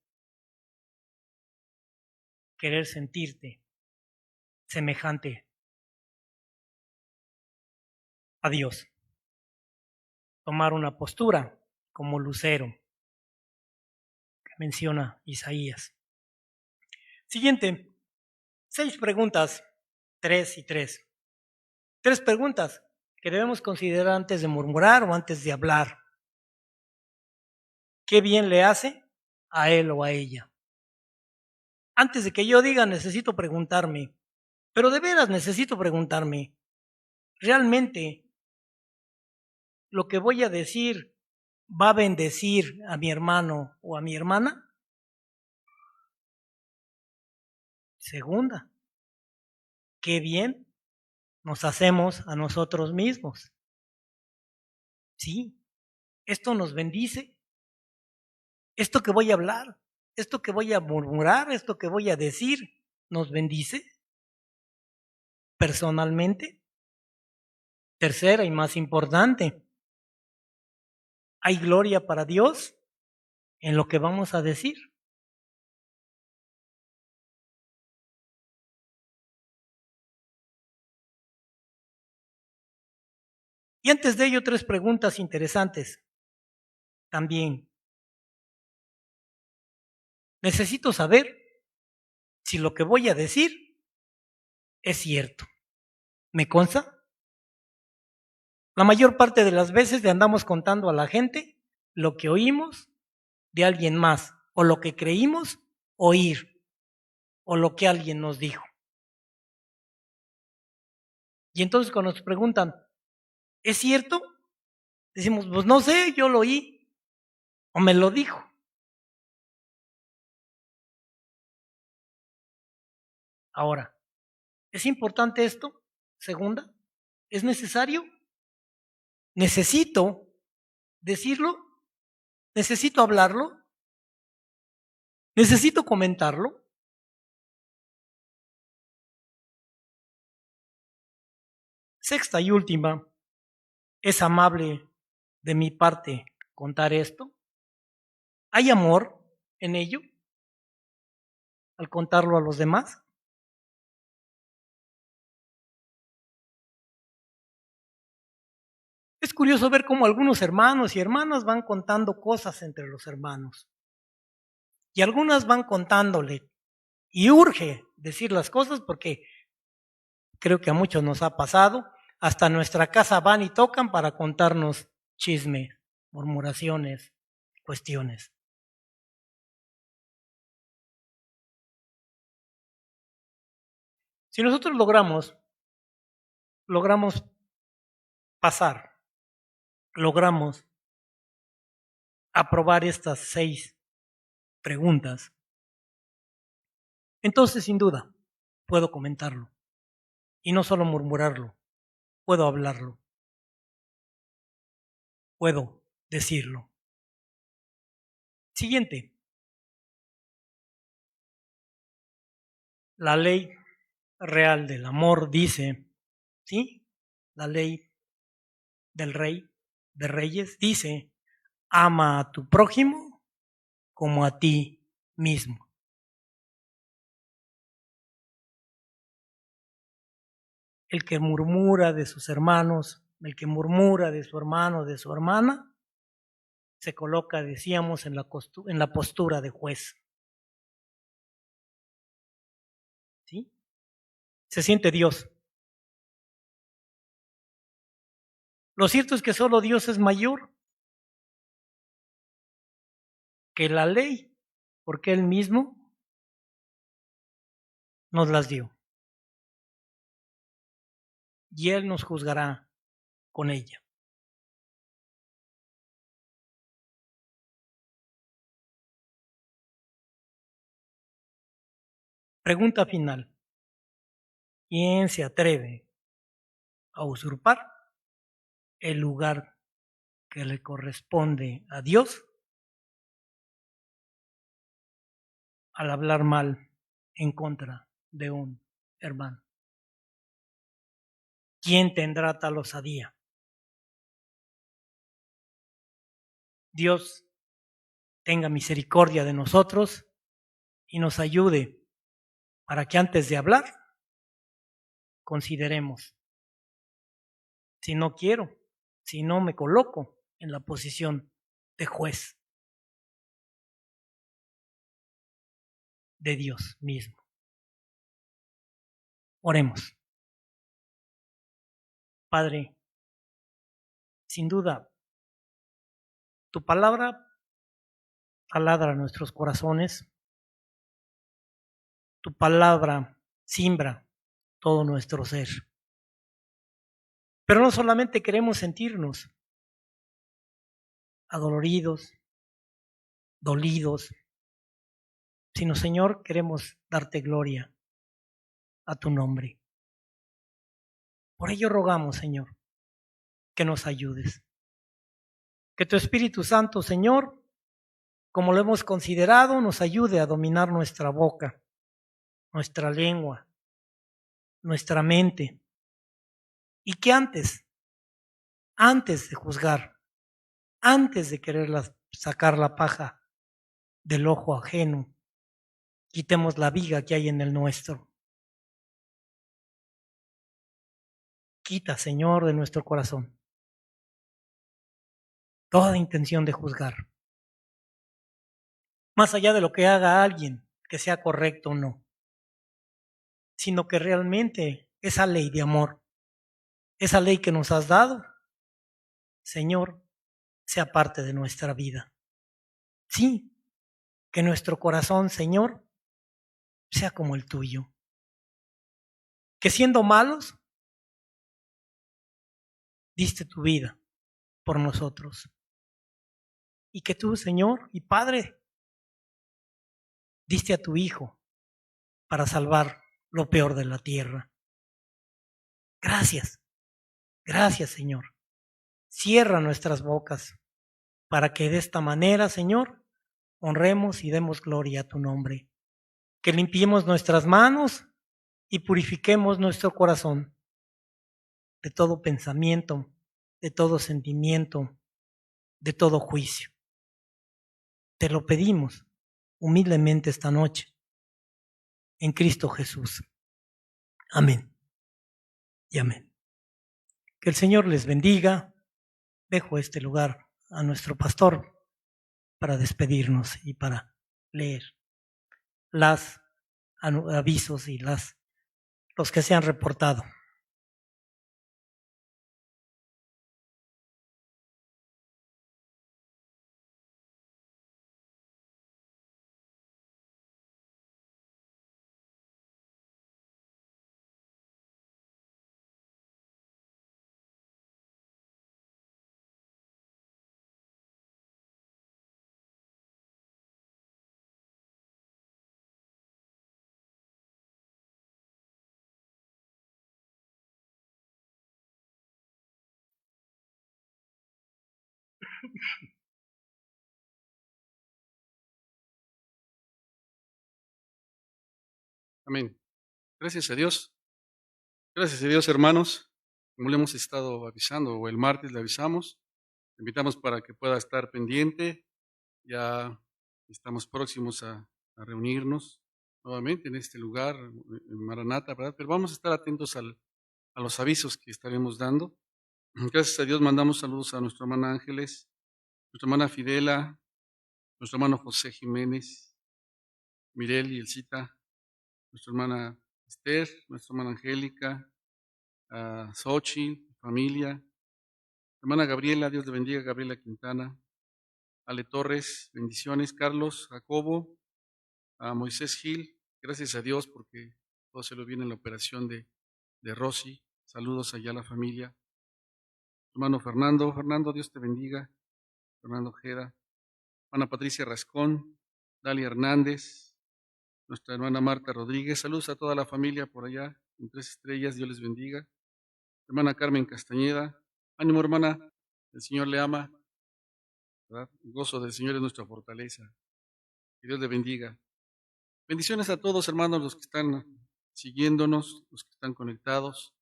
querer sentirte semejante a Dios. Tomar una postura como lucero que menciona Isaías. Siguiente, 6 preguntas, 3 y 3. 3 preguntas que debemos considerar antes de murmurar o antes de hablar. ¿Qué bien le hace a él o a ella? Antes de que yo diga, necesito preguntarme, pero de veras necesito preguntarme, ¿realmente lo que voy a decir va a bendecir a mi hermano o a mi hermana? Segunda, ¿qué bien nos hacemos a nosotros mismos? Sí, esto nos bendice. Esto que voy a hablar, esto que voy a murmurar, esto que voy a decir, nos bendice personalmente. Tercera y más importante, ¿hay gloria para Dios en lo que vamos a decir? Y antes de ello, 3 preguntas interesantes también. Necesito saber si lo que voy a decir es cierto. ¿Me consta? La mayor parte de las veces le andamos contando a la gente lo que oímos de alguien más o lo que creímos oír o lo que alguien nos dijo. Y entonces cuando nos preguntan, ¿es cierto? Decimos, pues no sé, yo lo oí o me lo dijo. Ahora, ¿es importante esto? Segunda, ¿es necesario? necesito decirlo, necesito hablarlo, necesito comentarlo. Sexta y última, ¿es amable de mi parte contar esto? ¿Hay amor en ello al contarlo a los demás? Es curioso ver cómo algunos hermanos y hermanas van contando cosas entre los hermanos. Y algunas van contándole. Y urge decir las cosas porque creo que a muchos nos ha pasado. Hasta nuestra casa van y tocan para contarnos chisme, murmuraciones, cuestiones. Si nosotros logramos pasar, logramos aprobar estas 6 preguntas, entonces sin duda puedo comentarlo. Y no solo murmurarlo, puedo hablarlo, puedo decirlo. Siguiente. La ley real del amor dice, ¿sí? La ley del rey, de reyes, dice, ama a tu prójimo como a ti mismo. El que murmura de sus hermanos, el que murmura de su hermano, de su hermana, se coloca, decíamos, en la postura de juez. ¿Sí? Se siente Dios. Lo cierto es que solo Dios es mayor que la ley, porque Él mismo nos las dio. Y Él nos juzgará con ella. Pregunta final. ¿Quién se atreve a usurpar el lugar que le corresponde a Dios al hablar mal en contra de un hermano? ¿Quién tendrá tal osadía? Dios tenga misericordia de nosotros y nos ayude para que antes de hablar consideremos si no quiero, si no me coloco en la posición de juez de Dios mismo. Oremos. Padre, sin duda, tu palabra taladra nuestros corazones, tu palabra simbra todo nuestro ser. Pero no solamente queremos sentirnos adoloridos, dolidos, sino, Señor, queremos darte gloria a tu nombre. Por ello rogamos, Señor, que nos ayudes. Que tu Espíritu Santo, Señor, como lo hemos considerado, nos ayude a dominar nuestra boca, nuestra lengua, nuestra mente. Y que antes de juzgar, antes de querer sacar la paja del ojo ajeno, quitemos la viga que hay en el nuestro. Quita, Señor, de nuestro corazón toda intención de juzgar. Más allá de lo que haga alguien, que sea correcto o no, sino que realmente esa ley de amor, esa ley que nos has dado, Señor, sea parte de nuestra vida. Sí, que nuestro corazón, Señor, sea como el tuyo. Que siendo malos, diste tu vida por nosotros. Y que tú, Señor y Padre, diste a tu Hijo para salvar lo peor de la tierra. Gracias, gracias, Señor. Cierra nuestras bocas para que de esta manera, Señor, honremos y demos gloria a tu nombre. Que limpiemos nuestras manos y purifiquemos nuestro corazón de todo pensamiento, de todo sentimiento, de todo juicio. Te lo pedimos humildemente esta noche, en Cristo Jesús. Amén y amén. Que el Señor les bendiga. Dejo este lugar a nuestro pastor para despedirnos y para leer los avisos y los que se han reportado. Amén. Gracias a Dios. Gracias a Dios, hermanos. Como le hemos estado avisando, o el martes le avisamos, le invitamos para que pueda estar pendiente. Ya estamos próximos a reunirnos nuevamente en este lugar, en Maranata, ¿verdad? Pero vamos a estar atentos a los avisos que estaremos dando. Gracias a Dios mandamos saludos a nuestra hermana Ángeles, nuestra hermana Fidela, nuestro hermano José Jiménez, Mirel y Elcita, nuestra hermana Esther, nuestra hermana Angélica, a Xochitl, familia, hermana Gabriela, Dios le bendiga, Gabriela Quintana, Ale Torres, bendiciones, Carlos, Jacobo, a Moisés Gil, gracias a Dios porque todo se lo viene en la operación de Rosy, saludos allá a la familia, hermano Fernando, Dios te bendiga, Fernando Ojeda, hermana Patricia Rascón, Dalia Hernández, nuestra hermana Marta Rodríguez, saludos a toda la familia por allá, en Tres Estrellas, Dios les bendiga, hermana Carmen Castañeda, ánimo hermana, el Señor le ama, ¿verdad? El gozo del Señor es nuestra fortaleza, que Dios le bendiga. Bendiciones a todos hermanos, los que están siguiéndonos, los que están conectados,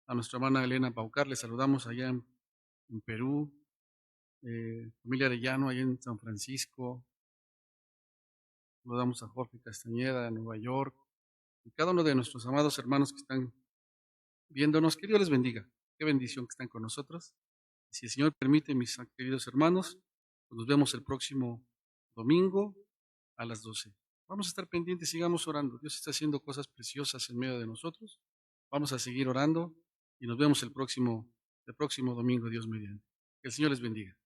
a nuestra hermana Elena Paucar, le saludamos allá en Perú, familia Arellano allá en San Francisco, saludamos a Jorge Castañeda en Nueva York, y cada uno de nuestros amados hermanos que están viéndonos, que Dios les bendiga, qué bendición que están con nosotros. Si el Señor permite, mis queridos hermanos, pues nos vemos el próximo domingo a las 12. Vamos a estar pendientes, sigamos orando. Dios está haciendo cosas preciosas en medio de nosotros. Vamos a seguir orando y nos vemos el próximo domingo, Dios mediante. Que el Señor les bendiga.